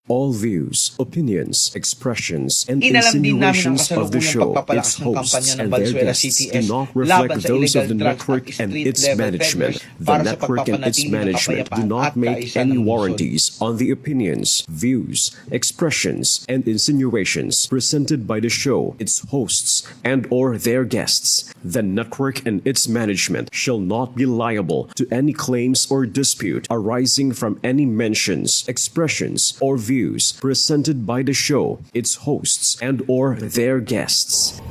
All views, opinions, expressions, and Inalam din namin ang insinuations of the kasalukuyang show, pagpapalakas its ng kampanya hosts, ng and their Valenzuela guests do CTS not laban reflect sa those illegal of the drugs network at and its street-level management. peddlers The para sa network and its pagpapanatili ng management do kapayapaan not at make kaayusan any ng lungsod. warranties on the opinions, views, expressions, and insinuations presented by the show, its hosts, and/or their guests. The network and its management shall not be liable to any claims or dispute arising from any mentions, expressions, or views presented by the show, its hosts, and/or their guests.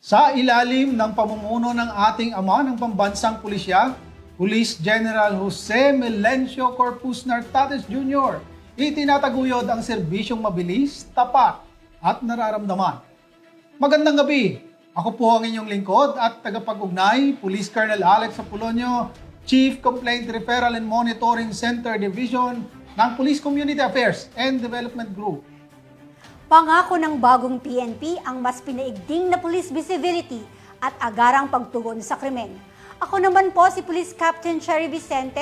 Sa ilalim ng pamumuno ng ating ama ng pambansang pulisya, Police General Jose Melencio Corpus Nartates Jr., itinataguyod ang serbisyong mabilis, tapat at nararamdaman. Magandang gabi! Ako po ang inyong lingkod at tagapag-ugnay, Police Colonel Alex Apolonio, Chief Complaint Referral and Monitoring Center Division ng Police Community Affairs and Development Group. Pangako ng bagong PNP ang mas pinaigting na police visibility at agarang pagtugon sa krimen. Ako naman po si Police Captain Cherry Vicente,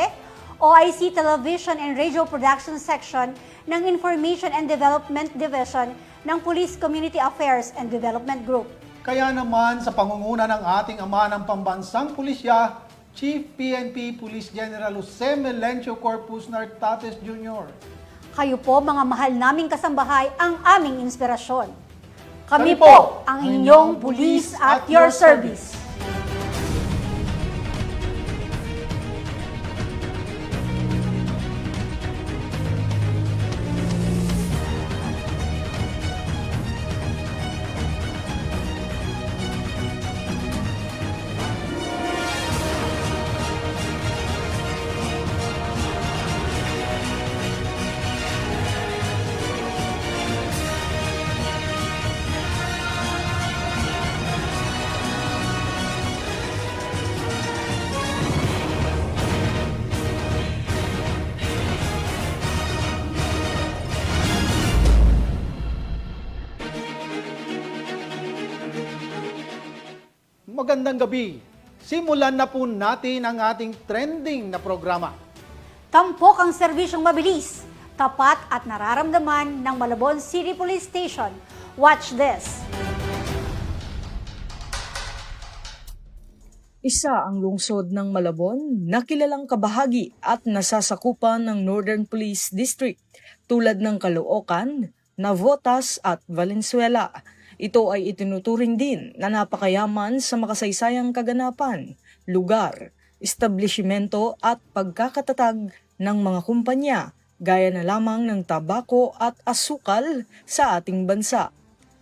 OIC Television and Radio Production Section ng Information and Development Division ng Police Community Affairs and Development Group. Kaya naman sa pangunguna ng ating ama ng pambansang pulisya, Chief PNP Police General Jose Melencio Corpus Nartates Jr. Kayo po mga mahal naming kasambahay ang aming inspirasyon. Kami Kami po, po ang inyong police at your service. Magandang gabi. Simulan na po natin ang ating trending na programa. Tampok ang serbisyong mabilis, tapat at nararamdaman ng Malabon City Police Station. Watch this! Isa ang lungsod ng Malabon na kilalang kabahagi at nasasakupan ng Northern Police District tulad ng Caloocan, Navotas at Valenzuela. Ito ay itinuturing din na napakayaman sa makasaysayang kaganapan, lugar, establishmento at pagkakatatag ng mga kumpanya gaya na lamang ng tabako at asukal sa ating bansa.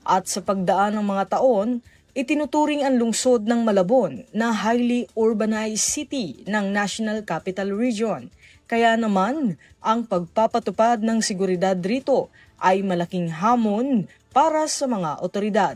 At sa pagdaan ng mga taon, itinuturing ang lungsod ng Malabon na highly urbanized city ng National Capital Region. Kaya naman, ang pagpapatupad ng seguridad rito ay malaking hamon para sa mga otoridad.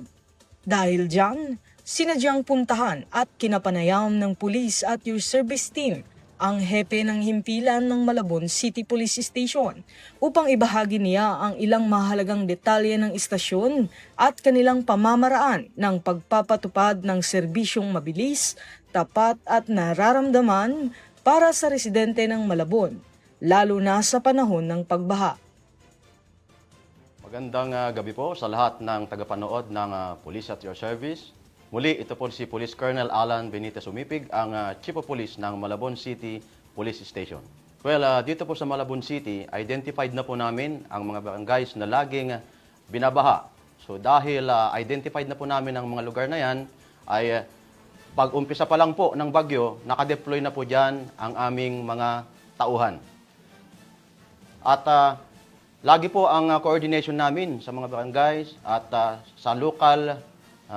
Dahil diyan, sinadyang puntahan at kinapanayam ng pulis at your service team ang hepe ng himpilan ng Malabon City Police Station upang ibahagi niya ang ilang mahalagang detalye ng istasyon at kanilang pamamaraan ng pagpapatupad ng serbisyong mabilis, tapat at nararamdaman para sa residente ng Malabon, lalo na sa panahon ng pagbaha. Magandang gabi po sa lahat ng tagapanood ng Police at Your Service. Muli, ito po si Police Colonel Alan Benitez Umipig, ang Chief of Police ng Malabon City Police Station. Well, dito po sa Malabon City, identified na po namin ang mga barangays na laging binabaha. So dahil identified na po namin ang mga lugar na yan, ay pag-umpisa pa lang po ng bagyo, nakadeploy na po dyan ang aming mga tauhan. At lagi po ang coordination namin sa mga barangays at sa local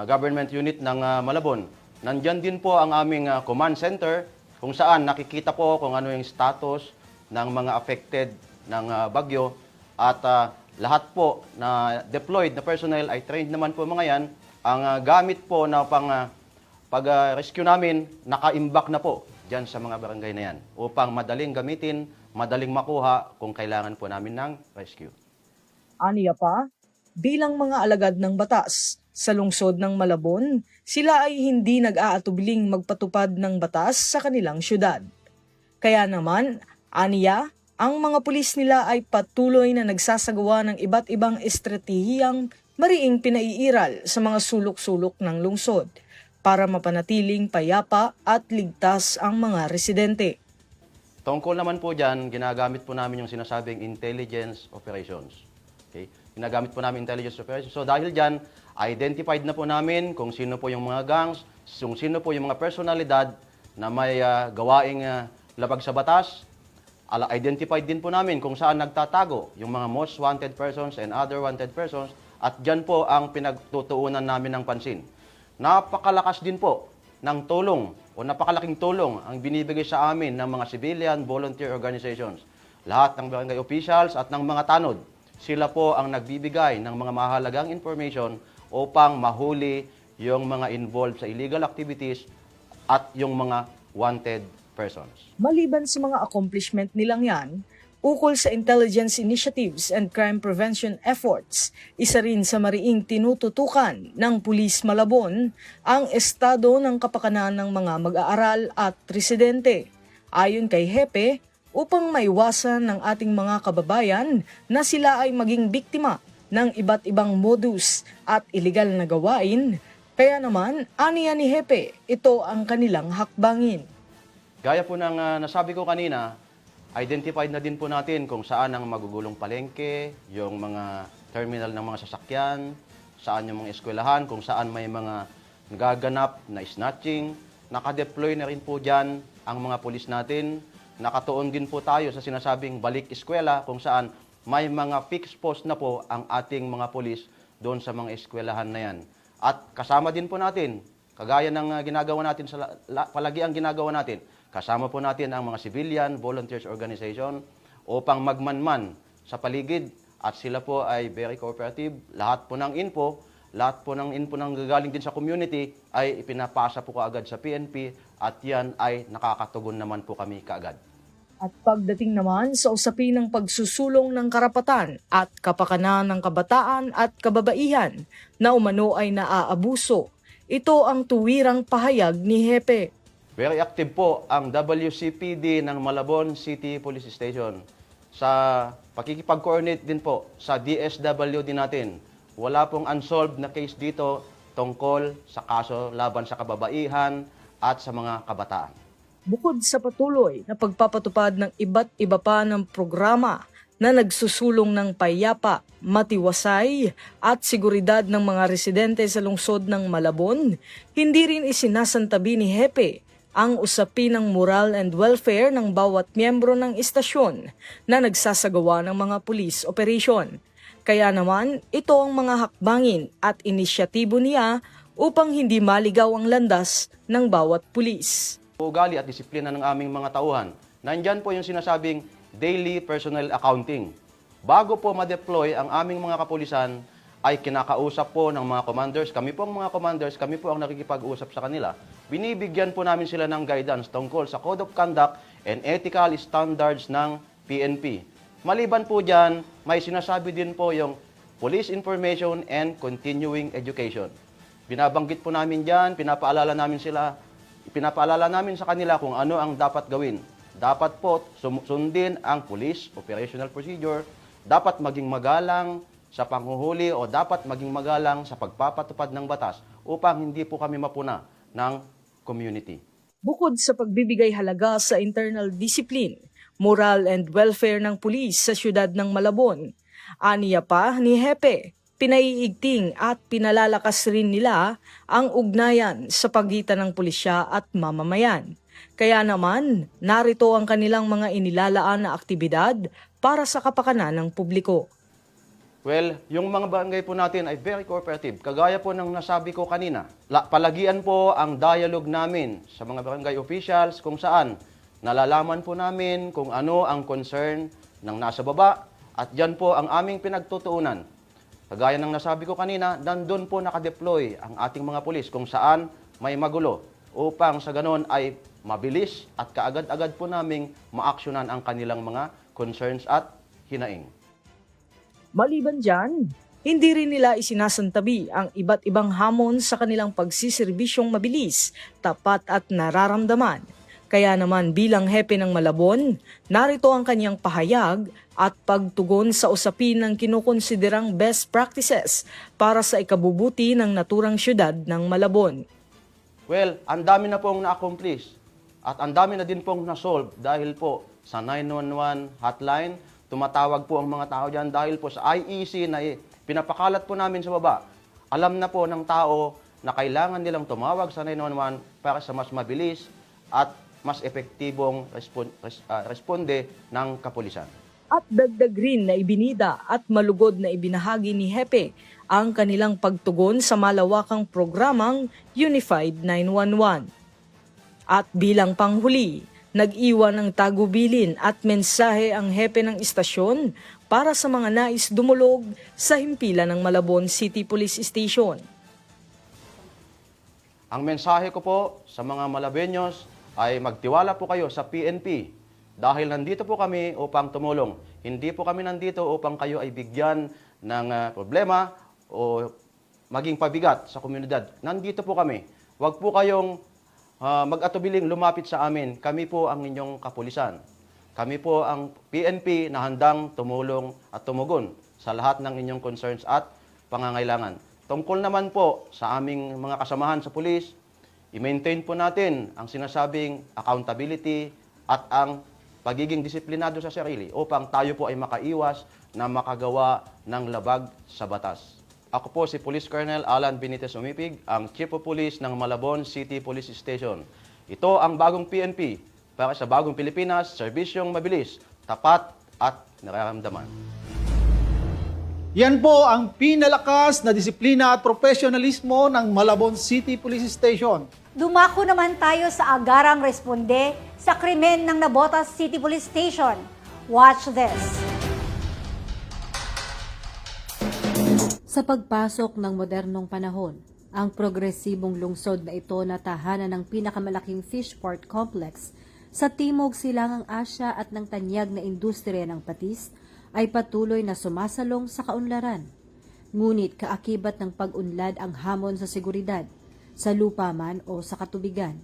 government unit ng Malabon. Nandyan din po ang aming command center kung saan nakikita po kung ano yung status ng mga affected ng bagyo at lahat po na deployed na personnel ay trained naman po mga yan. Ang gamit po na pag-rescue namin, naka-imbak na po dyan sa mga barangay na yan upang madaling gamitin, madaling makuha kung kailangan po namin ng rescue. Aniya pa, bilang mga alagad ng batas, Sa lungsod ng Malabon, sila ay hindi nag-aatubiling magpatupad ng batas sa kanilang syudad. Kaya naman, aniya, ang mga pulis nila ay patuloy na nagsasagawa ng iba't ibang estratehiyang mariing pinaiiral sa mga sulok-sulok ng lungsod para mapanatiling payapa at ligtas ang mga residente. Tungkol naman po dyan, ginagamit po namin yung sinasabing intelligence operations. Okay? Ginagamit po namin intelligence operations. So dahil dyan, identified na po namin kung sino po yung mga gangs, kung sino po yung mga personalidad na may gawaing labag sa batas. Identified din po namin kung saan nagtatago yung mga most wanted persons and other wanted persons. At dyan po ang pinagtutuunan namin ng pansin. Napakalakas din po ng tulong o napakalaking tulong ang binibigay sa amin ng mga civilian volunteer organizations. Lahat ng barangay officials at ng mga tanod, sila po ang nagbibigay ng mga mahalagang information upang mahuli yung mga involved sa illegal activities at yung mga wanted persons. Maliban sa mga accomplishment nilang yan, ukol sa intelligence initiatives and crime prevention efforts, isa rin sa mariing tinututukan ng Pulis Malabon ang estado ng kapakanan ng mga mag-aaral at residente. Ayon kay Hepe, upang maiwasan ng ating mga kababayan na sila ay maging biktima ng iba't ibang modus at iligal na gawain, kaya naman, aniya ni Hepe, ito ang kanilang hakbangin. Gaya po ng nasabi ko kanina, identified na din po natin kung saan ang magugulong palengke, yung mga terminal ng mga sasakyan, saan yung mga eskwelahan, kung saan may mga nagaganap na snatching. Nakadeploy na rin po dyan ang mga pulis natin. Nakatuon din po tayo sa sinasabing balik eskwela kung saan may mga fixed post na po ang ating mga pulis doon sa mga eskwelahan na yan. At kasama din po natin, kagaya ng ginagawa natin, palagi ang ginagawa natin, kasama po natin ang mga civilian volunteers organization upang magmanman sa paligid at sila po ay very cooperative. Lahat po ng info nang gagaling din sa community ay ipinapasa po kaagad sa PNP at yan ay nakakatugon naman po kami kaagad. At pagdating naman sa usapin ng pagsusulong ng karapatan at kapakanan ng kabataan at kababaihan na umano ay naaabuso, ito ang tuwirang pahayag ni Hepe. Very active po ang WCPD ng Malabon City Police Station. Sa pakikipag-coordinate din po sa DSWD natin, wala pong unsolved na case dito tungkol sa kaso laban sa kababaihan at sa mga kabataan. Bukod sa patuloy na pagpapatupad ng iba't iba pa ng programa na nagsusulong ng payapa, matiwasay at seguridad ng mga residente sa lungsod ng Malabon, hindi rin isinasantabi ni Hepe ang usapin ng moral and welfare ng bawat miyembro ng istasyon na nagsasagawa ng mga police operation. Kaya naman, ito ang mga hakbangin at inisyatibo niya upang hindi maligaw ang landas ng bawat pulis. Ugali at disiplina ng aming mga tauhan. Nandyan po yung sinasabing daily personnel accounting. Bago po ma-deploy ang aming mga kapulisan, ay kinakausap po ng mga commanders. Kami po ang mga commanders, kami po ang nakikipag-usap sa kanila. Binibigyan po namin sila ng guidance tungkol sa Code of Conduct and Ethical Standards ng PNP. Maliban po dyan, may sinasabi din po yung Police Information and Continuing Education. Binabanggit po namin dyan, pinapaalala namin sa kanila kung ano ang dapat gawin. Dapat po sundin ang police operational procedure, dapat maging magalang sa panghuhuli o dapat maging magalang sa pagpapatupad ng batas upang hindi po kami mapuna ng community. Bukod sa pagbibigay halaga sa internal discipline, moral and welfare ng pulis sa siyudad ng Malabon, aniya pa ni Hepe, pinaiigting at pinalalakas rin nila ang ugnayan sa pagitan ng pulisya at mamamayan. Kaya naman, narito ang kanilang mga inilalaan na aktibidad para sa kapakanan ng publiko. Well, yung mga barangay po natin ay very cooperative. Kagaya po ng nasabi ko kanina, palagian po ang dialogue namin sa mga barangay officials kung saan nalalaman po namin kung ano ang concern ng nasa baba at dyan po ang aming pinagtutuunan. Kagaya ng nasabi ko kanina, nandun po nakadeploy ang ating mga pulis kung saan may magulo upang sa ganon ay mabilis at kaagad-agad po naming maaksyonan ang kanilang mga concerns at hinaing. Maliban dyan, Hindi rin nila isinasantabi ang iba't ibang hamon sa kanilang pagsiserbisyong mabilis, tapat at nararamdaman. Kaya naman bilang hepe ng Malabon, narito ang kanyang pahayag at pagtugon sa usapin ng kinukonsiderang best practices para sa ikabubuti ng naturang syudad ng Malabon. Well, ang dami na pong na-accomplish at ang dami na din pong na-solve dahil po sa 911 hotline, tumatawag po ang mga tao dyan dahil po sa IEC na pinapakalat po namin sa baba. Alam na po ng tao na kailangan nilang tumawag sa 911 para sa mas mabilis at mas epektibong responde ng kapulisan. At dagdag rin na ibinida at malugod na ibinahagi ni Hepe ang kanilang pagtugon sa malawakang programang Unified 911. At bilang panghuli, nag-iwan ng tagubilin at mensahe ang hepe ng istasyon para sa mga nais dumulog sa himpilan ng Malabon City Police Station. Ang mensahe ko po sa mga Malabeños ay magtiwala po kayo sa PNP dahil nandito po kami upang tumulong. Hindi po kami nandito upang kayo ay bigyan ng problema o maging pabigat sa komunidad. Nandito po kami. Huwag po kayong mag-atubiling lumapit sa amin. Kami po ang inyong kapulisan. Kami po ang PNP na handang tumulong at tumugon sa lahat ng inyong concerns at pangangailangan. Tungkol naman po sa aming mga kasamahan sa pulis, i-maintain po natin ang sinasabing accountability at ang pagiging disiplinado sa sarili upang tayo po ay makaiwas na makagawa ng labag sa batas. Ako po si Police Colonel Alan Benitez Umipig, ang Chief of Police ng Malabon City Police Station. Ito ang bagong PNP para sa bagong Pilipinas, serbisyong mabilis, tapat at nararamdaman. Yan po ang pinalakas na disiplina at profesionalismo ng Malabon City Police Station. Dumako naman tayo sa agarang responde sa krimen ng Navotas City Police Station. Watch this. Sa pagpasok ng modernong panahon, ang progresibong lungsod na ito na tahanan ng pinakamalaking fishport complex sa Timog Silangang Asya at ng tanyag na industriya ng patis ay patuloy na sumasalong sa kaunlaran. Ngunit kaakibat ng pag-unlad ang hamon sa seguridad, sa lupa man o sa katubigan.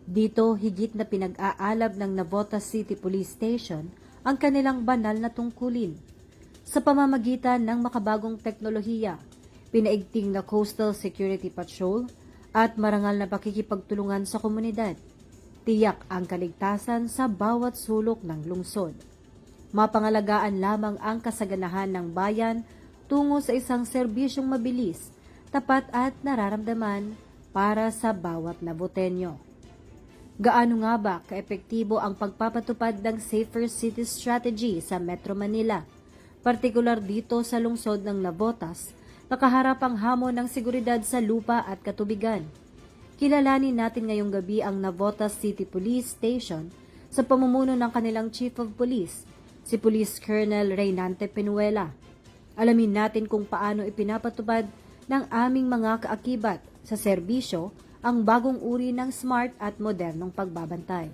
Dito higit na pinag-aalab ng Navotas City Police Station ang kanilang banal na tungkulin. Sa pamamagitan ng makabagong teknolohiya, pinaigting na Coastal Security Patrol at marangal na pakikipagtulungan sa komunidad, tiyak ang kaligtasan sa bawat sulok ng lungsod. Mapangalagaan lamang ang kasaganahan ng bayan tungo sa isang serbisyong mabilis, tapat at nararamdaman para sa bawat Navoteño. Gaano nga ba kaepektibo ang pagpapatupad ng Safer City Strategy sa Metro Manila? Partikular dito sa lungsod ng Navotas, nakaharap ang hamon ng seguridad sa lupa at katubigan. Kilalanin natin ngayong gabi ang Navotas City Police Station sa pamumuno ng kanilang Chief of Police, si Police Colonel Reynante Penuela. Alamin natin kung paano ipinapatupad ng aming mga kaakibat sa serbisyo ang bagong uri ng smart at modernong pagbabantay.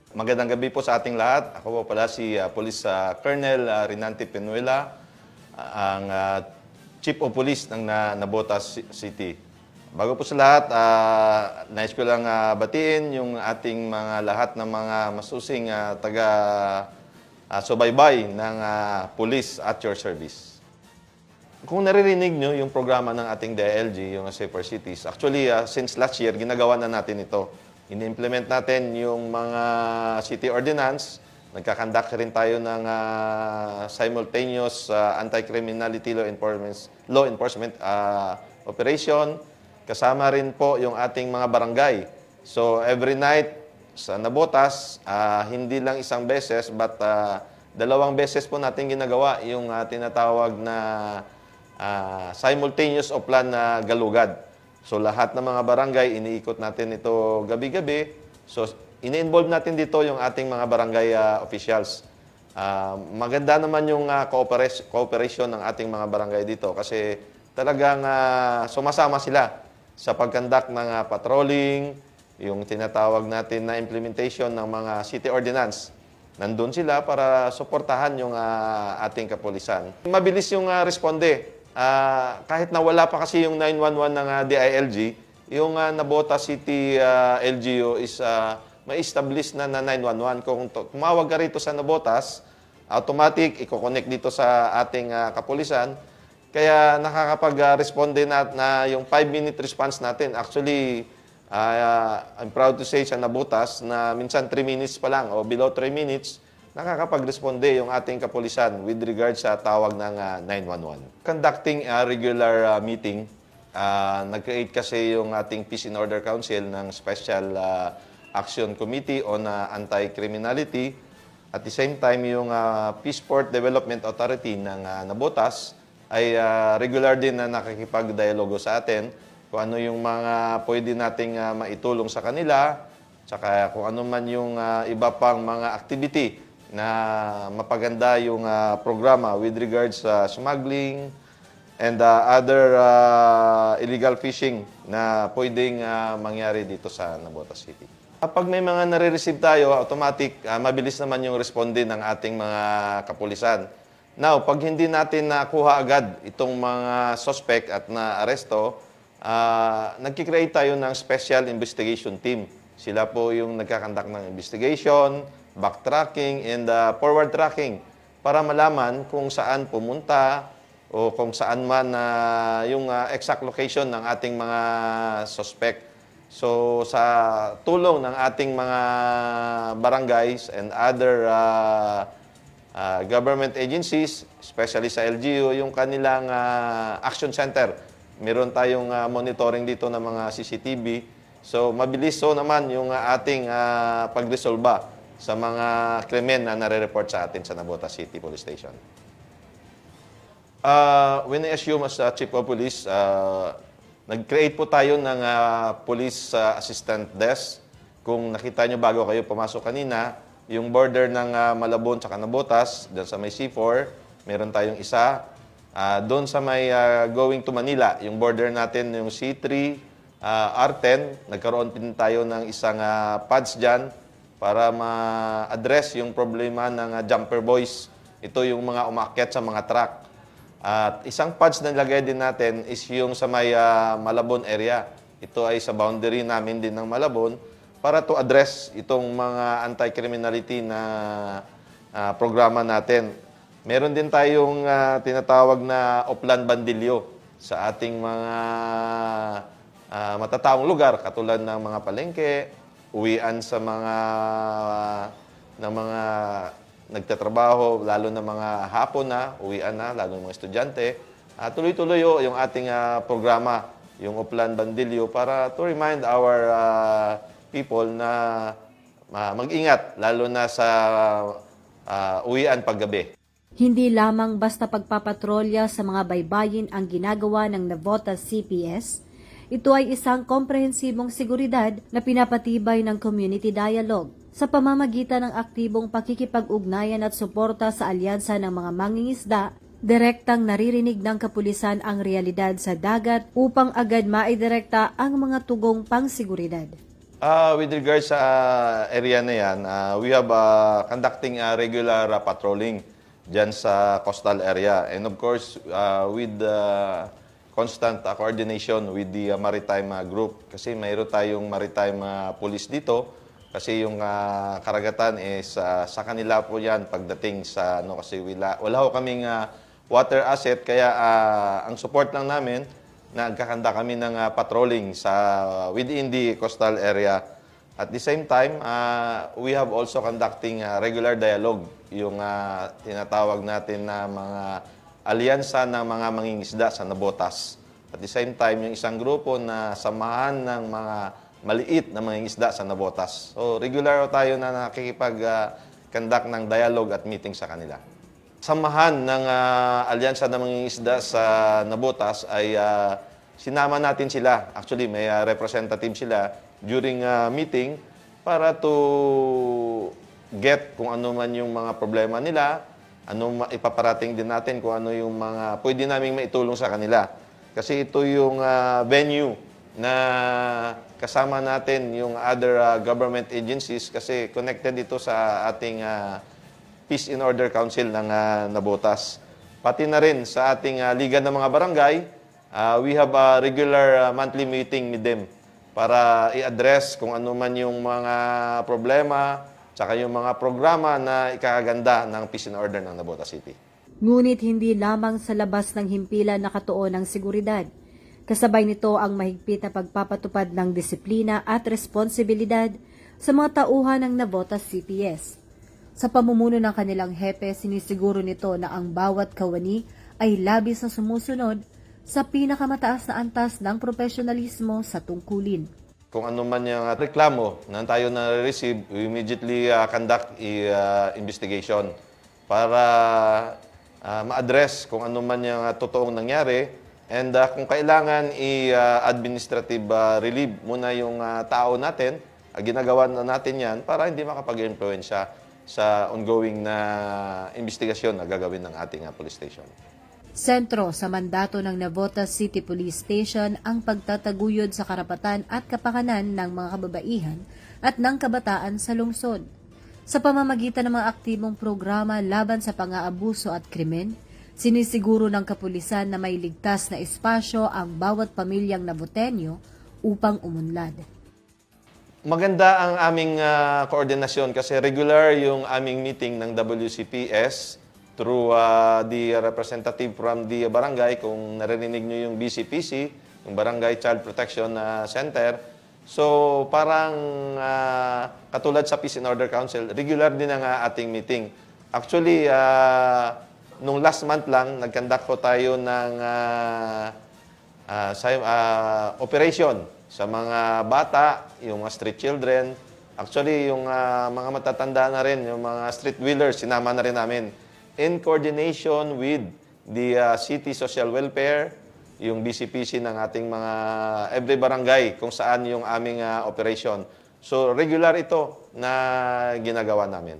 Magandang gabi po sa ating lahat. Ako po pala si Police Colonel Reynante Penuela, ang Chief of Police ng Navotas City. Bago po sa lahat, nais ko lang batiin yung ating mga lahat ng mga masusing taga-subaybay ng police at your service. Kung naririnig nyo yung programa ng ating DILG, yung Safer Cities, actually, since last year, ginagawa na natin ito. Ini-implement natin yung mga city ordinance. Nagkakandak rin tayo ng simultaneous anti-criminality law enforcement operation. Kasama rin po yung ating mga barangay. So, every night sa Navotas, hindi lang isang beses, but 2 beses po natin ginagawa yung tinatawag na simultaneous o plan na galugad. So lahat ng mga barangay, iniikot natin ito gabi-gabi. So ini-involve natin dito yung ating mga barangay officials. Maganda naman yung cooperation ng ating mga barangay dito kasi talagang sumasama sila sa pagkandak ng patrolling, yung tinatawag natin na implementation ng mga city ordinance. nandun sila para suportahan yung ating kapulisan. Mabilis yung responde. Kahit na wala pa kasi yung 911 ng DILG, yung Navotas City LGU is may establish na 911. Kung tumawag ka rito sa Navotas, automatic, i-connect dito sa ating kapulisan. Kaya nakakapag-responde na yung 5-minute response natin. Actually, I'm proud to say sa Navotas na minsan 3 minutes pa lang o below 3 minutes, nakakapag-responde yung ating kapulisan with regard sa tawag ng 911. Conducting a regular meeting, nag-create kasi yung ating Peace and Order Council ng Special Action Committee on Anti-Criminality. At the same time, yung Peaceport Development Authority ng Navotas ay regular din na nakikipag-dialogo sa atin kung ano yung mga pwede nating maitulong sa kanila, tsaka kung ano man yung iba pang mga activity na mapaganda yung programa with regards sa smuggling and other illegal fishing na pwedeng mangyari dito sa Navotas City. Kapag may mga nare-receive tayo, automatic, mabilis naman yung responde ng ating mga kapulisan. Now, pag hindi natin nakuha agad itong mga suspect at na-aresto, nagkikreate tayo ng Special Investigation Team. Sila po yung nagkakandak ng investigation, backtracking, and forward tracking para malaman kung saan pumunta o kung saan man yung exact location ng ating mga suspect. So, sa tulong ng ating mga barangays and other government agencies, especially sa LGU, yung kanilang action center, meron tayong monitoring dito ng mga CCTV. So, mabilis naman yung ating pagresolba sa mga krimen na nare-report sa atin sa Navotas City Police Station. When I assume as Chief of Police, nag-create po tayo ng Police Assistant Desk. Kung nakita nyo bago kayo pumasok kanina, yung border ng Malabon sa Navotas, dyan sa may C4, meron tayong isa. Doon sa may going to Manila, yung border natin, yung C3, R10, nagkaroon din tayo ng isang pads dyan para ma-address yung problema ng jumper boys. Ito yung mga umakyat sa mga truck. At isang pads na nilagay din natin is yung sa may Malabon area. Ito ay sa boundary namin din ng Malabon para to address itong mga anti-criminality na programa natin. Meron din tayong tinatawag na Oplan Bandilyo sa ating mga matataong lugar katulad ng mga palengke, uwian sa mga nagtatrabaho, lalo na mga hapon na, uwian na, lalo ng mga estudyante. Tuloy-tuloy yung ating programa, yung Oplan Bandilyo, para to remind our people na mag-ingat, lalo na sa uwian paggabi. Hindi lamang basta pagpapatrolya sa mga baybayin ang ginagawa ng Navotas CPS, ito ay isang komprehensibong seguridad na pinapatibay ng community dialogue sa pamamagitan ng aktibong pakikipag-ugnayan at suporta sa alyansa ng mga mangingisda. Direktang naririnig ng kapulisan ang realidad sa dagat upang agad maidirekta ang mga tugong pangseguridad. With regards sa area na yan, we have conducting regular patrolling dyan sa coastal area. And of course, with constant coordination with the maritime group. Kasi mayroon tayong maritime police dito. Kasi yung karagatan is sa kanila po yan pagdating sa kasi wala ho kaming water asset. Kaya ang support lang namin, nagkakanda kami ng patrolling within the coastal area. At the same time, we have also conducting regular dialogue, yung tinatawag natin na mga alyansa ng mga mangingisda sa Navotas. At the same time, yung isang grupo na samahan ng mga maliit na mangingisda sa Navotas. So, regular tayo na nakikipag-conduct ng dialogue at meeting sa kanila. Samahan ng alyansa ng mangingisda sa Navotas ay sinama natin sila. Actually, may representative sila during meeting para to get kung ano man yung mga problema nila, ipaparating din natin kung ano yung mga pwede naming maitulong sa kanila. Kasi ito yung venue na kasama natin yung other government agencies kasi connected ito sa ating Peace and Order Council ng Navotas. Pati na rin sa ating Liga ng mga Barangay, we have a regular monthly meeting with them para i-address kung ano man yung mga problema tsaka yung mga programa na ikakaganda ng Peace and Order ng Navotas City. Ngunit hindi lamang sa labas ng himpilan nakatuon ang seguridad. Kasabay nito ang mahigpit na pagpapatupad ng disiplina at responsibilidad sa mga tauhan ng Navotas CPS. Sa pamumuno ng kanilang hepe, sinisiguro nito na ang bawat kawani ay labis na sumusunod sa pinakamataas na antas ng profesionalismo sa tungkulin. Kung ano man yung reklamo na tayo na-receive, we immediately conduct investigation para ma-address kung ano man yung totoong nangyari and kung kailangan i-administrative relieve muna yung tao natin, ginagawa na natin yan para hindi makapag-influensya sa ongoing na investigasyon na gagawin ng ating police station. Sentro sa mandato ng Navotas City Police Station ang pagtataguyod sa karapatan at kapakanan ng mga kababaihan at ng kabataan sa lungsod. Sa pamamagitan ng mga aktibong programa laban sa pang-aabuso at krimen, sinisiguro ng kapulisan na may ligtas na espasyo ang bawat pamilyang Navoteño upang umunlad. Maganda ang aming koordinasyon kasi regular yung aming meeting ng WCPS through the representative from the barangay. Kung narinig nyo yung BCPC, yung Barangay Child Protection Center. So parang katulad sa Peace and Order Council, regular din ang ating meeting. Actually, nung last month lang, nag-conduct ko tayo ng operation sa mga bata, yung mga street children. Actually, yung mga matatanda na rin, yung mga street wheelers, sinama na rin namin. In coordination with the City Social Welfare, yung BCPC ng ating mga every barangay kung saan yung aming operation. So regular ito na ginagawa namin.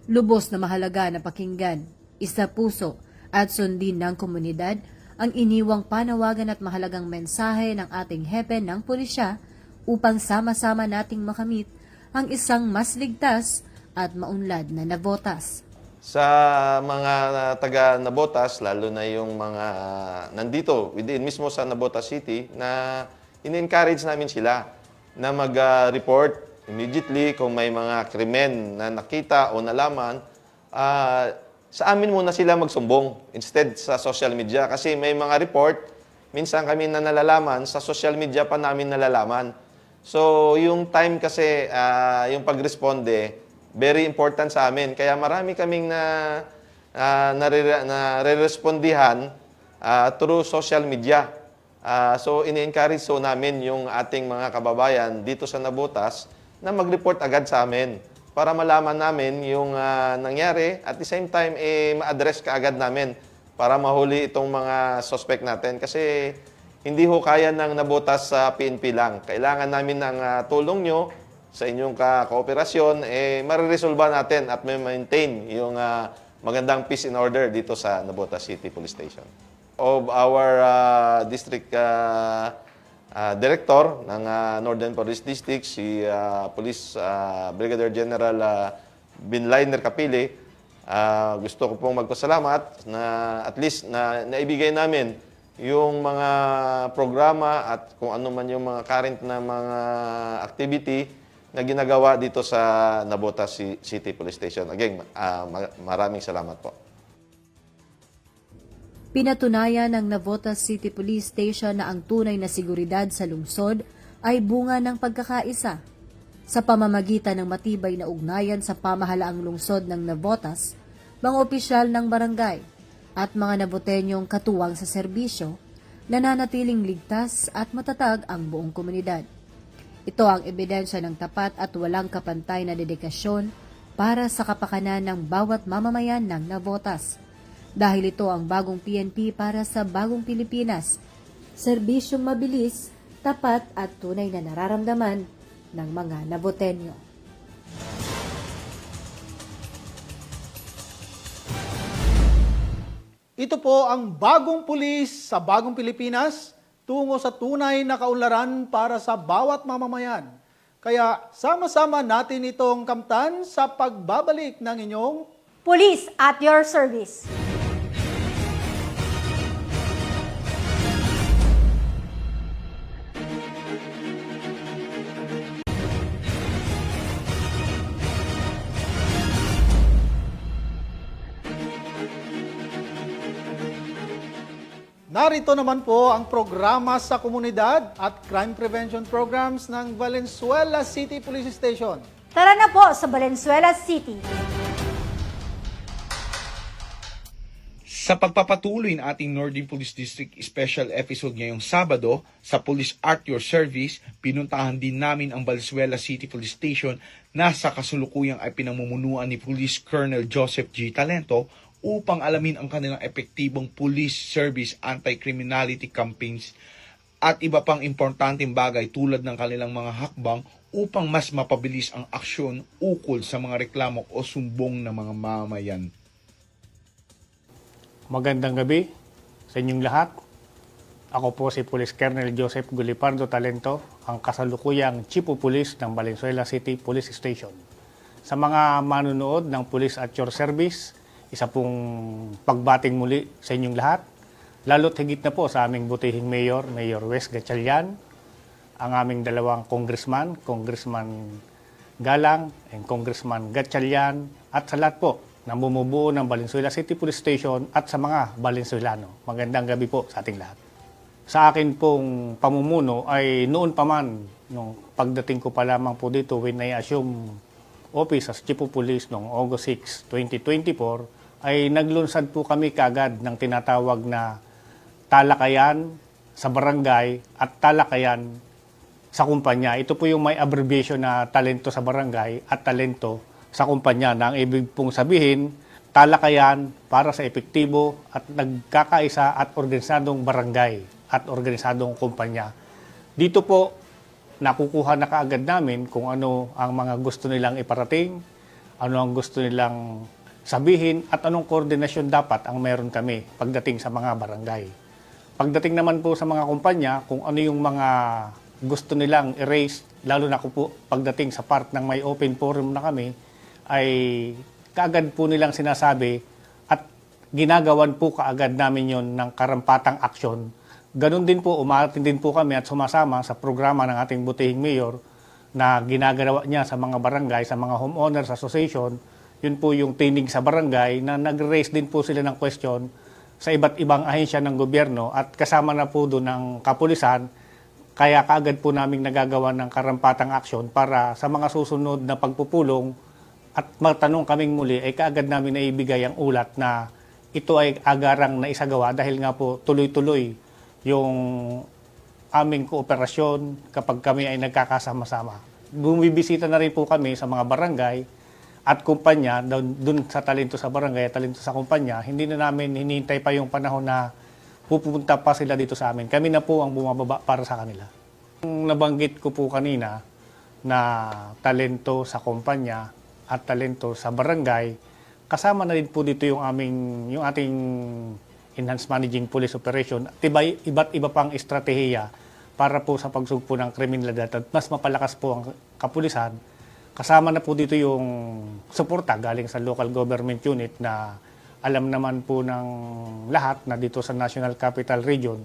Lubos na mahalaga na pakinggan, isa puso at sundin ng komunidad ang iniwang panawagan at mahalagang mensahe ng ating hepe ng pulisya upang sama-sama nating makamit ang isang mas ligtas at maunlad na Navotas. Sa mga taga Navotas, lalo na yung mga nandito within mismo sa Navotas City, na in-encourage namin sila na mag-report immediately kung may mga krimen na nakita o nalaman. Sa amin muna sila magsumbong instead sa social media kasi may mga report, minsan kami na nalalaman, sa social media pa namin nalalaman. So yung time kasi, yung pag-responde, very important sa amin. Kaya marami kaming nare-respondihan through social media. So, ini-encourage so namin yung ating mga kababayan dito sa Navotas na mag-report agad sa amin para malaman namin yung nangyari at the same time, ma-address ka agad namin para mahuli itong mga suspect natin. Kasi hindi ho kaya ng Navotas sa PNP lang. Kailangan namin ng tulong nyo sa inyong kooperasyon, mariresolba natin at may maintain yung magandang peace and order dito sa Navotas City Police Station. Of our district director ng Northern Police District, si Police Brigadier General Binlainer Capili, gusto ko pong magpasalamat na at least na naibigay namin yung mga programa at kung ano man yung mga current na mga activity na ginagawa dito sa Navotas City Police Station. Again, maraming salamat po. Pinatunayan ng Navotas City Police Station na ang tunay na seguridad sa lungsod ay bunga ng pagkakaisa. Sa pamamagitan ng matibay na ugnayan sa pamahalaang lungsod ng Navotas, mga opisyal ng barangay at mga Navoteñong katuwang sa serbisyo, nananatiling ligtas at matatag ang buong komunidad. Ito ang ebidensya ng tapat at walang kapantay na dedikasyon para sa kapakanan ng bawat mamamayan ng Navotas. Dahil ito ang bagong PNP para sa bagong Pilipinas. Serbisyong mabilis, tapat at tunay na nararamdaman ng mga Navoteño. Ito po ang bagong pulis sa bagong Pilipinas, tungo sa tunay na kaunlaran para sa bawat mamamayan. Kaya sama-sama natin itong kamtan sa pagbabalik ng inyong Police at your service. Narito naman po ang programa sa komunidad at crime prevention programs ng Valenzuela City Police Station. Tara na po sa Valenzuela City. Sa pagpapatuloy ng ating Northern Police District Special Episode ngayong Sabado, sa Police at Your Service, pinuntahan din namin ang Valenzuela City Police Station na sa kasulukuyang ay pinamumunuan ni Police Colonel Joseph G. Talento upang alamin ang kanilang epektibong police service anti-criminality campaigns at iba pang importanteng bagay tulad ng kanilang mga hakbang upang mas mapabilis ang aksyon ukol sa mga reklamo o sumbong ng mga mamamayan. Magandang gabi sa inyong lahat. Ako po si Police Colonel Joseph Gulipardo Talento, ang kasalukuyang Chief of Police ng Valenzuela City Police Station. Sa mga manunood ng Police at Your Service, isa pong pagbating muli sa inyong lahat. Lalo't higit na po sa aming butihing Mayor, Mayor Wes Gatchalian, ang aming dalawang Congressman, Congressman Galang and Congressman Gatchalian, at sa lahat po na bumubuo ng Valenzuela City Police Station at sa mga Valenzuelano. Magandang gabi po sa ating lahat. Sa akin pong pamumuno ay noon pa man, nung pagdating ko pa lamang po dito when I assume office as Chief of Police noong August 6, 2024, ay naglunsad po kami kaagad ng tinatawag na talakayan sa barangay at talakayan sa kumpanya. Ito po yung may abbreviation na talento sa barangay at talento sa kumpanya, na ang ibig pong sabihin, talakayan para sa epektibo at nagkakaisa at organisadong barangay at organisadong kumpanya. Dito po, nakukuha na kaagad namin kung ano ang mga gusto nilang iparating, ano ang gusto nilang sabihin, at anong koordinasyon dapat ang meron kami pagdating sa mga barangay. Pagdating naman po sa mga kumpanya, kung ano yung mga gusto nilang erase, lalo na po pagdating sa part ng may open forum na kami, ay kaagad po nilang sinasabi at ginagawan po kaagad namin yon ng karampatang aksyon. Ganon din po, umaatin din po kami at sumasama sa programa ng ating butihing mayor na ginagawa niya sa mga barangay, sa mga homeowners association. Yun po yung tinig sa barangay na nag-raise din po sila ng question sa iba't ibang ahensya ng gobyerno at kasama na po doon ng kapulisan. Kaya kaagad po naming nagagawa ng karampatang aksyon para sa mga susunod na pagpupulong at magtanong kaming muli ay kaagad namin naibigay ang ulat na ito ay agarang na isagawa dahil nga po tuloy-tuloy yung aming kooperasyon kapag kami ay nagkakasama-sama. Bumibisita na rin po kami sa mga barangay at kumpanya, dun sa talento sa barangay at talento sa kumpanya. Hindi na namin hinihintay pa yung panahon na pupunta pa sila dito sa amin. Kami na po ang bumababa para sa kanila. Nabanggit ko po kanina na talento sa kumpanya at talento sa barangay, kasama na din po dito yung ating Enhanced Managing Police Operation at iba't iba pang estratehiya para po sa pagsugpo ng kriminalidad at mas mapalakas po ang kapulisan. Kasama na po dito yung suporta galing sa local government unit na alam naman po ng lahat na dito sa National Capital Region,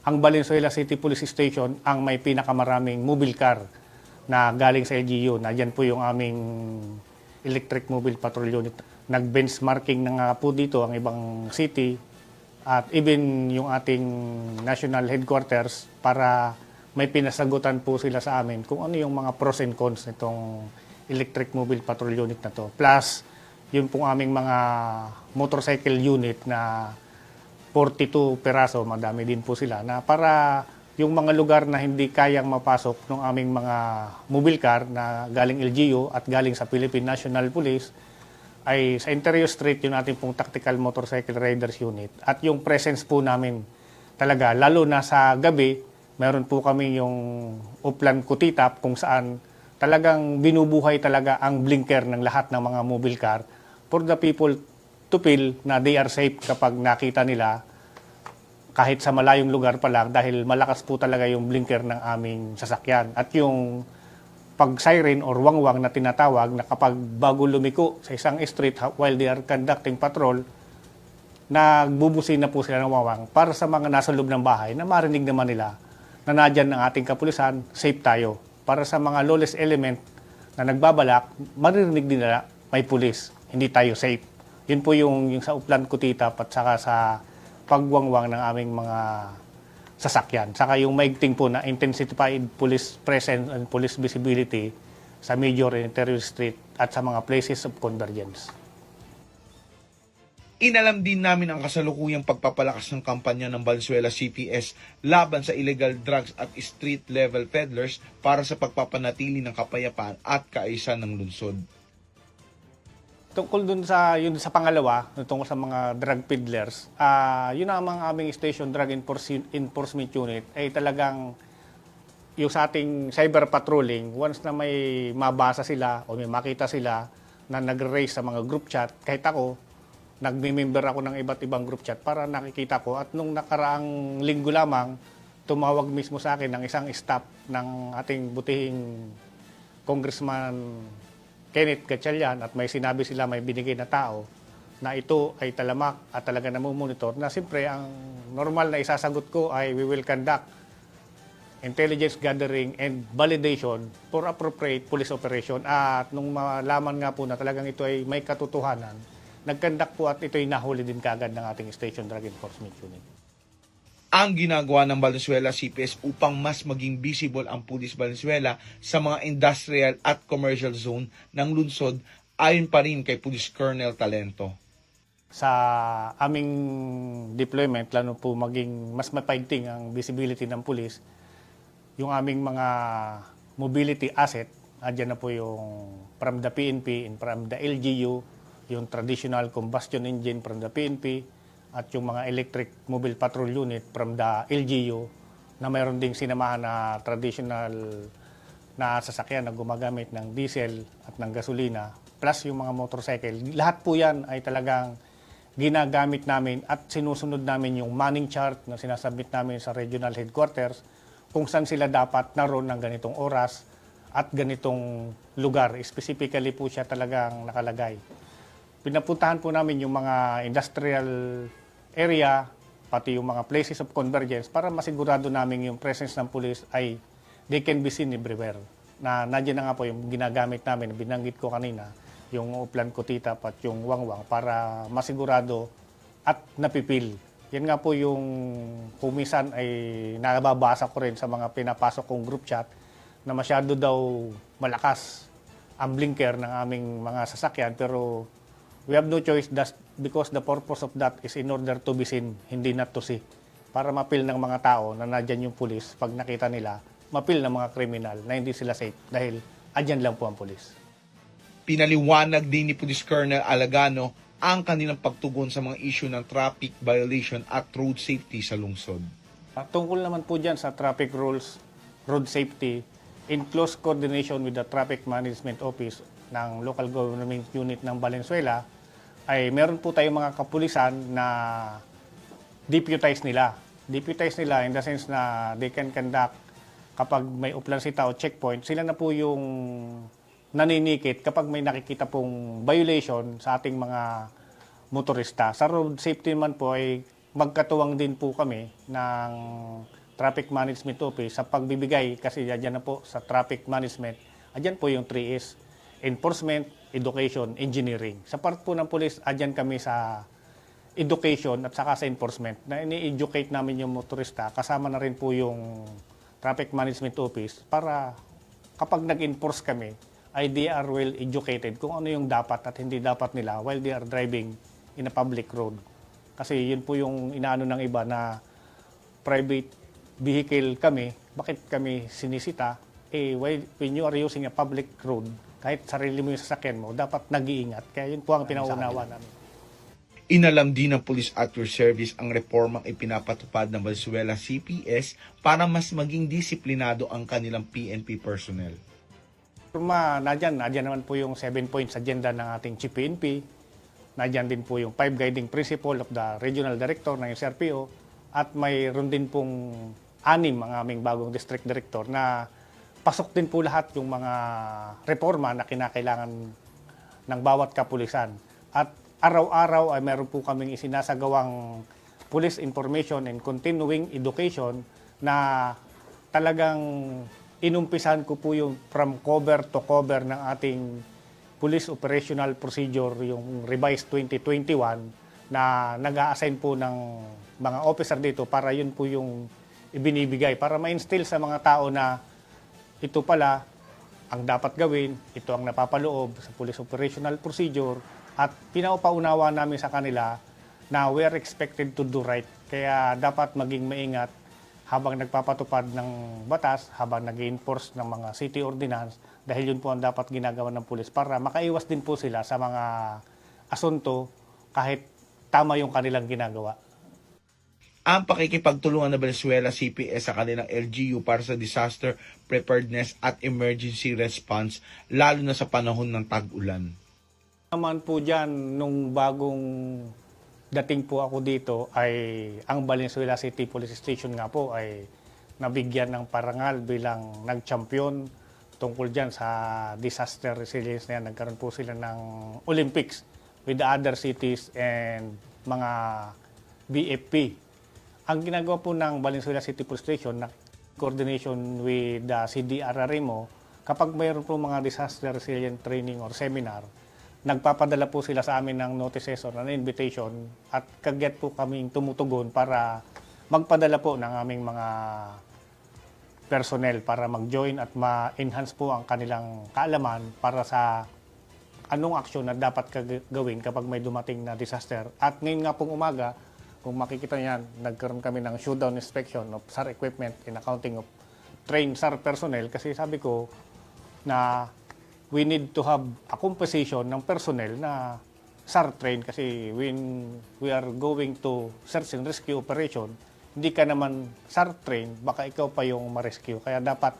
ang Valenzuela City Police Station ang may pinakamaraming mobile car na galing sa LGU. Nadyan po yung aming Electric Mobile Patrol Unit. Nag-benchmarking na nga po dito ang ibang city at even yung ating national headquarters para may pinasagutan po sila sa amin kung ano yung mga pros and cons nitong Electric Mobile Patrol Unit na to. Plus, yun pong aming mga motorcycle unit na 42 peraso, madami din po sila, na para yung mga lugar na hindi kayang mapasok ng aming mga mobile car na galing LGU at galing sa Philippine National Police, ay sa Interior Street yung ating pong Tactical Motorcycle Riders Unit. At yung presence po namin talaga, lalo na sa gabi, meron po kami yung Upland Kutitap kung saan talagang binubuhay talaga ang blinker ng lahat ng mga mobile car for the people to feel na they are safe kapag nakita nila kahit sa malayong lugar pa lang dahil malakas po talaga yung blinker ng aming sasakyan. At yung pag-siren or wangwang na tinatawag na kapag bago lumiko sa isang street while they are conducting patrol, nagbubusin na po sila ng wangwang para sa mga nasa loob ng bahay na marinig naman nila na nadyan ang ating kapulisan, safe tayo. Para sa mga lawless element na nagbabalak, maririnig din nila may pulis, hindi tayo safe. Yun po yung sa Uplan Kutitap at saka sa pagwangwang ng aming mga sasakyan. Saka yung maigting po na intensified police presence and police visibility sa major and interior street at sa mga places of convergence. Inalam din namin ang kasalukuyang pagpapalakas ng kampanya ng Valenzuela CPS laban sa illegal drugs at street-level peddlers para sa pagpapanatili ng kapayapaan at kaayusan ng lungsod. Tungkol dun sa yun sa pangalawa, tungkol sa mga drug peddlers, yun ang aming Station Drug Enforcement Unit ay talagang yung sa ating cyber patrolling, once na may mabasa sila o may makita sila na nag-raise sa mga group chat, kahit ako, nagme-member ako ng iba't ibang group chat para nakikita ko. At nung nakaraang linggo lamang, tumawag mismo sa akin ng isang staff ng ating butihing Congressman Kenneth Gatchalian at may sinabi sila, may binigay na tao na ito ay talamak at talaga namumonitor na siyempre ang normal na isasagot ko ay we will conduct intelligence gathering and validation for appropriate police operation. At nung malaman nga po na talagang ito ay may katotohanan, nag-conduct po at ito ay nahuli din kaagad ng ating Station Drug Enforcement Unit. Ang ginagawa ng Valenzuela CPS upang mas maging visible ang Pulis Valenzuela sa mga industrial at commercial zone ng lungsod ayon pa rin kay Police Colonel Talento. Sa aming deployment, lalo po maging mas mapaigting ang visibility ng pulis, yung aming mga mobility asset, andyan na po yung from the PNP and from the LGU, yung traditional combustion engine from the PNP, at yung mga electric mobile patrol unit from the LGU na mayroon ding sinamahan na traditional na sasakyan na gumagamit ng diesel at ng gasolina plus yung mga motorcycle. Lahat po yan ay talagang ginagamit namin at sinusunod namin yung manning chart na sinasubmit namin sa regional headquarters kung saan sila dapat naroon ng ganitong oras at ganitong lugar. Specifically po siya talagang nakalagay. Pinapuntahan po namin yung mga industrial area, pati yung mga places of convergence para masigurado namin yung presence ng police ay they can be seen everywhere. Na nandiyan na nga po yung ginagamit namin, binanggit ko kanina, yung Uplan Kutitap at yung wangwang para masigurado at napipil. Yan nga po yung kumisan ay nababasa ko rin sa mga pinapasok kong group chat na masyado daw malakas ang blinker ng aming mga sasakyan pero we have no choice because the purpose of that is in order to be seen, hindi not to see. Para mapil ng mga tao na nadyan yung pulis, pag nakita nila, mapil ng mga kriminal na hindi sila safe dahil andyan lang po ang pulis. Pinaliwanag din ni Police Colonel Alagano ang kanilang pagtugon sa mga issue ng traffic violation at road safety sa lungsod. Tungkol naman po dyan sa traffic rules, road safety, in close coordination with the Traffic Management Office ng Local Government Unit ng Valenzuela, ay meron po tayong mga kapulisan na deputize nila. Deputize nila in the sense na they can conduct kapag may uplansita o checkpoint, sila na po yung naninikit kapag may nakikita pong violation sa ating mga motorista. Sa road safety naman po ay magkatuwang din po kami ng Traffic Management Office sa pagbibigay kasi dyan na po sa traffic management, andyan po yung 3S. Enforcement, education, engineering. Sa part po ng police, andyan kami sa education at saka sa enforcement na ini-educate namin yung motorista. Kasama na rin po yung Traffic Management Office para kapag nag-enforce kami, ay they are well educated kung ano yung dapat at hindi dapat nila while they are driving in a public road. Kasi yun po yung inaano ng iba na private vehicle kami, bakit kami sinisita? When you are using a public road, kahit sarili mo yung sasakyan mo, dapat nag-iingat. Kaya yun po ang pinaunawa namin. Inalam din ng Police at Your Service ang reformang ipinapatupad ng Valenzuela CPS para mas maging disiplinado ang kanilang PNP personnel. Nadyan naman po yung 7 points agenda ng ating Chief PNP. Nadyan din po yung 5 guiding principle of the Regional Director ng SRPO at mayroon din pong 6 ang aming bagong district director na pasok din po lahat yung mga reforma na kinakailangan ng bawat kapulisan. At araw-araw ay meron po kaming isinasagawang police information and continuing education na talagang inumpisan ko po yung from cover to cover ng ating Police Operational Procedure, yung revised 2021 na nag-a-assign po ng mga officer dito para yun po yung ibinibigay para ma-instill sa mga tao na ito pala ang dapat gawin, ito ang napapaloob sa Police Operational Procedure at pinapaunawa namin sa kanila na we are expected to do right. Kaya dapat maging maingat habang nagpapatupad ng batas, habang nag-enforce ng mga city ordinance dahil yun po ang dapat ginagawa ng pulis para makaiwas din po sila sa mga asunto kahit tama yung kanilang ginagawa. Ang pakikipagtulungan ng Valenzuela CPS sa kanilang LGU para sa disaster preparedness at emergency response lalo na sa panahon ng tag-ulan. Naman po dyan, nung bagong dating po ako dito ay ang Valenzuela City Police Station nga po ay nabigyan ng parangal bilang nag-champion tungkol dyan sa disaster resilience na yan. Nagkaroon po sila ng Olympics with the other cities and mga BFP. Ang ginagawa po ng Valenzuela City Police Station na coordination with the CDRRMO, kapag mayroon po mga disaster resilient training or seminar, nagpapadala po sila sa amin ng notices or an invitation at kagyat po kaming tumutugon para magpadala po ng aming mga personnel para mag-join at ma-enhance po ang kanilang kaalaman para sa anong aksyon na dapat gawin kapag may dumating na disaster. At ngayon nga pong umaga, kung makikita niyan, nagkaroon kami ng showdown inspection of SAR equipment and accounting of trained SAR personnel kasi sabi ko na we need to have a composition ng personnel na SAR trained kasi when we are going to search and rescue operation, hindi ka naman SAR trained, baka ikaw pa yung ma-rescue. Kaya dapat,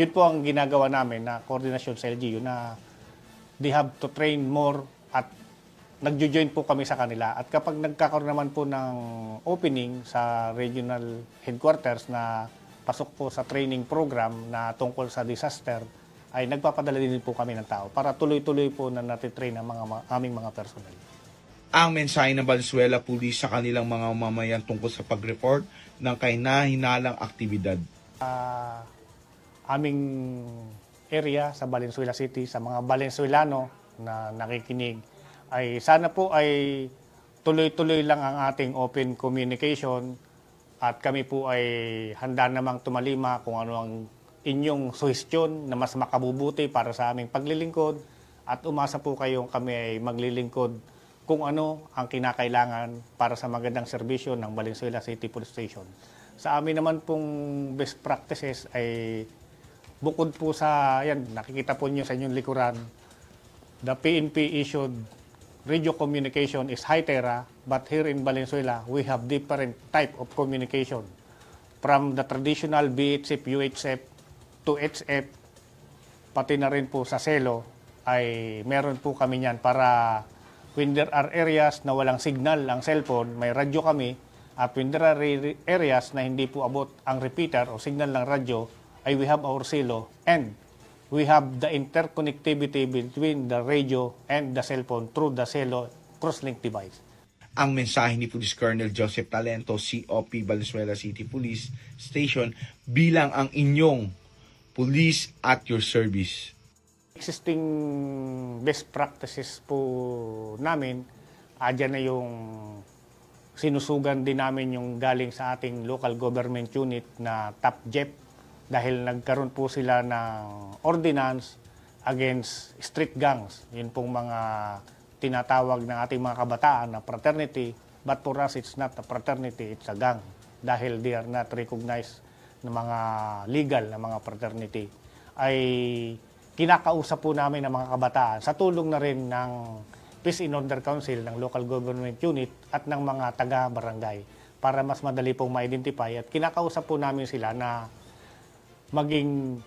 yun po ang ginagawa namin na koordinasyon sa LGU na they have to train more at nagjo-join po kami sa kanila. At kapag nagkakaroon naman po ng opening sa regional headquarters na pasok po sa training program na tungkol sa disaster, ay nagpapadala din po kami ng tao para tuloy-tuloy po na natitrain ang aming mga personnel. Ang mensahe ng Valenzuela Police sa kanilang mga mamayan tungkol sa pag-report ng kahina-hinalang aktibidad. Aming area sa Valenzuela City, sa mga Valenzuelano na nakikinig, ay sana po ay tuloy-tuloy lang ang ating open communication at kami po ay handa namang tumalima kung ano ang inyong suhestyon na mas makabubuti para sa aming paglilingkod at umasa po kayong kami ay maglilingkod kung ano ang kinakailangan para sa magandang serbisyo ng Valenzuela City Police Station. Sa amin naman pong best practices ay bukod po sa, yan, nakikita po nyo sa inyong likuran, the PNP issued radio communication is HITERA, but here in Valenzuela, we have different type of communication. From the traditional BHF, UHF to HF, pati na rin po sa SELO, ay meron po kami niyan para when there are areas na walang signal ang cellphone, may radyo kami, at when there are areas na hindi po abot ang repeater o signal ng radyo, ay we have our SELO and we have the interconnectivity between the radio and the cellphone through the SELO crosslink device. Ang mensahe ni Police Colonel Joseph Talento, COP Valenzuela City Police Station bilang ang inyong police at your service. Existing best practices po namin, dyan na yung sinusugan din namin yung galing sa ating local government unit na Top JEP dahil nagkaroon po sila ng ordinance against street gangs. Yun pong mga tinatawag ng ating mga kabataan na fraternity, but for us it's not a fraternity, it's a gang dahil they are not recognized na mga legal na mga fraternity. Ay kinakausap po namin ng mga kabataan sa tulong na rin ng Peace and Order Council ng local government unit at ng mga taga-barangay para mas madali pong ma-identify at kinakausap po namin sila na maging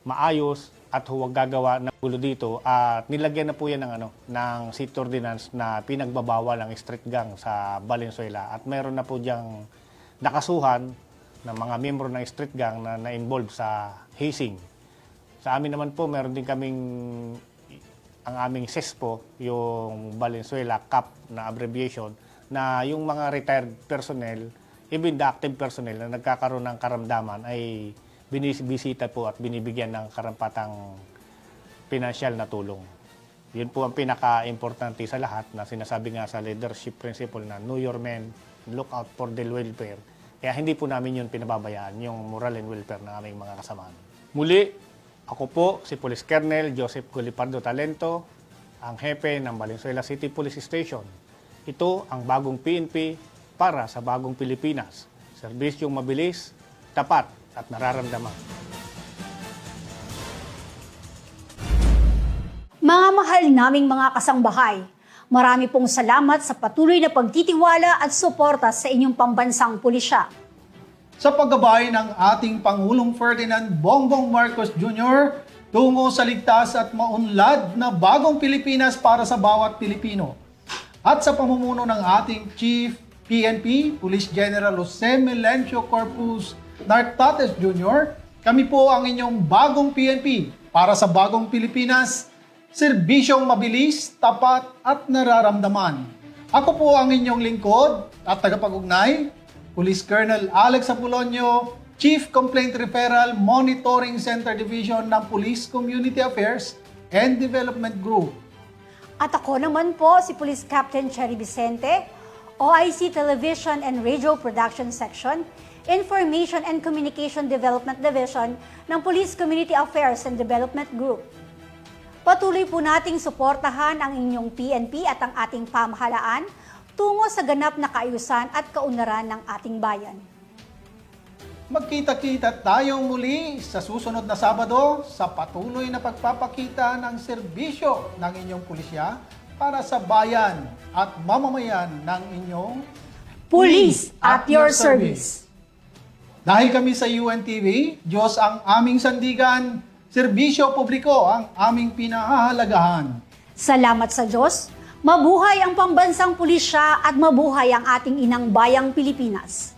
maayos at huwag gagawa ng gulo dito at nilagyan na po yan ng city ordinance na pinagbabawal ang street gang sa Valenzuela at mayroon na po diyang nakasuhan ng mga miyembro ng street gang na na-involve sa hazing. Sa amin naman po, meron din kaming ang aming CESPO, yung Valenzuela CAP na abbreviation, na yung mga retired personnel, even the active personnel na nagkakaroon ng karamdaman ay binisita po at binibigyan ng karampatang pinansyal na tulong. Yun po ang pinaka-importante sa lahat na sinasabi nga sa leadership principle na know your men, look out for their welfare. Kaya hindi po namin yun pinababayaan, yung moral and welfare ng aming mga kasamahan. Muli, ako po si Police Colonel Joseph Gulipardo Talento, ang hepe ng Valenzuela City Police Station. Ito ang bagong PNP para sa bagong Pilipinas. Serbisyong mabilis, tapat at nararamdaman. Mga mahal naming mga kasangbahay, marami pong salamat sa patuloy na pagtitiwala at suporta sa inyong pambansang pulisya. Sa paggabay ng ating Pangulong Ferdinand Bongbong Marcos Jr. tungo sa ligtas at maunlad na bagong Pilipinas para sa bawat Pilipino. At sa pamumuno ng ating Chief PNP, Police General Jose Melencio Corpus Nartates Jr., kami po ang inyong bagong PNP para sa bagong Pilipinas, serbisyong mabilis, tapat at nararamdaman. Ako po ang inyong lingkod at tagapag-ugnay, Police Colonel Alex Apolonio, Chief Complaint Referral Monitoring Center Division ng Police Community Affairs and Development Group. At ako naman po si Police Captain Cherry Vicente, OIC Television and Radio Production Section, Information and Communication Development Division ng Police Community Affairs and Development Group. Patuloy po nating suportahan ang inyong PNP at ang ating pamahalaan tungo sa ganap na kaayusan at kaunlaran ng ating bayan. Magkita-kita tayong muli sa susunod na Sabado sa patuloy na pagpapakita ng serbisyo ng inyong pulisya para sa bayan at mamamayan ng inyong Police at your service. Dahil kami sa UNTV, Diyos ang aming sandigan, serbisyo publiko ang aming pinahahalagahan. Salamat sa Diyos, mabuhay ang pambansang pulisya at mabuhay ang ating inang bayang Pilipinas.